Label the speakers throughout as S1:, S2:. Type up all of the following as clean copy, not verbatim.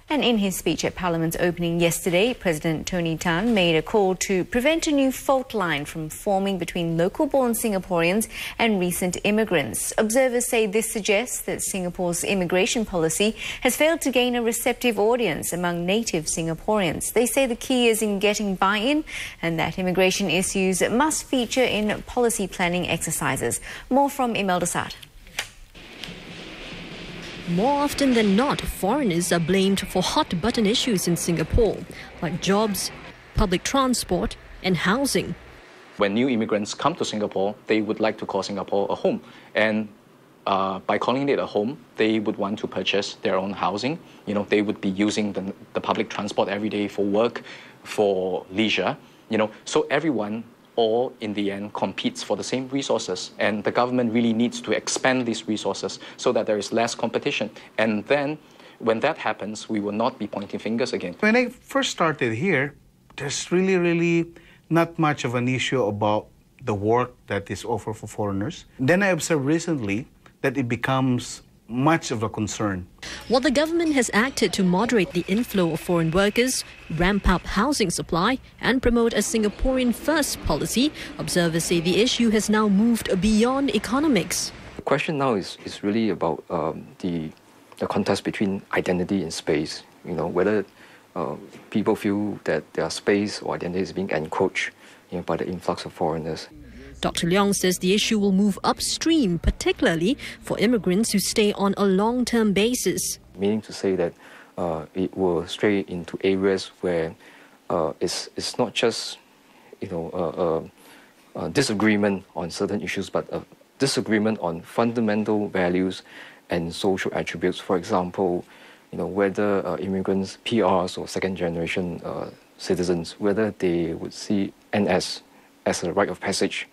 S1: And in his speech at Parliament's opening yesterday, President Tony Tan made a call to prevent a new fault line from forming between local-born Singaporeans and recent immigrants. Observers say this suggests that Singapore's immigration policy has failed to gain a receptive audience among native Singaporeans. They say the key is in getting buy-in and that immigration issues must feature in policy planning exercises. More from Imelda Saad.
S2: More often than not, foreigners are blamed for hot-button issues in Singapore, like jobs, public transport and housing.
S3: When new immigrants come to Singapore, they would like to call Singapore a home. And by calling it a home, they would want to purchase their own housing. You know, they would be using the public transport every day for work, for leisure. You know, so everyone all in the end competes for the same resources, and the government really needs to expand these resources so that there is less competition. And then when that happens, we will not be pointing fingers again.
S4: When I first started here, there's really not much of an issue about the work that is offered for foreigners. Then I observed recently that it becomes much of a concern.
S2: While the government has acted to moderate the inflow of foreign workers, ramp up housing supply and promote a Singaporean first policy, observers say the issue has now moved beyond economics.
S5: The question now is really about the contest between identity and space. You know, whether people feel that their space or identity is being encroached, you know, by the influx of foreigners.
S2: Dr. Leong says the issue will move upstream, particularly for immigrants who stay on a long-term basis.
S5: Meaning to say that it will stray into areas where it's not just, you know, a disagreement on certain issues, but a disagreement on fundamental values and social attributes. For example, you know, whether immigrants, PRs or second-generation citizens, whether they would see NS as a rite of passage.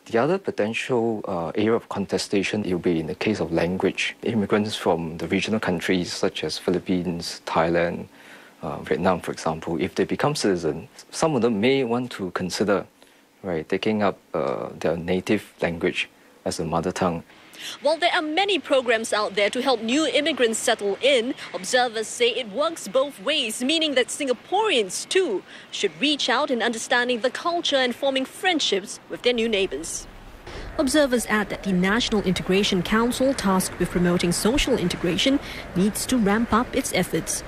S5: The other potential area of contestation will be in the case of language. Immigrants from the regional countries such as Philippines, Thailand, Vietnam, for example, if they become citizens, some of them may want to consider taking up their native language as a mother tongue.
S2: While there are many programs out there to help new immigrants settle in, observers say it works both ways, meaning that Singaporeans too should reach out in understanding the culture and forming friendships with their new neighbours. Observers add that the National Integration Council, tasked with promoting social integration, needs to ramp up its efforts.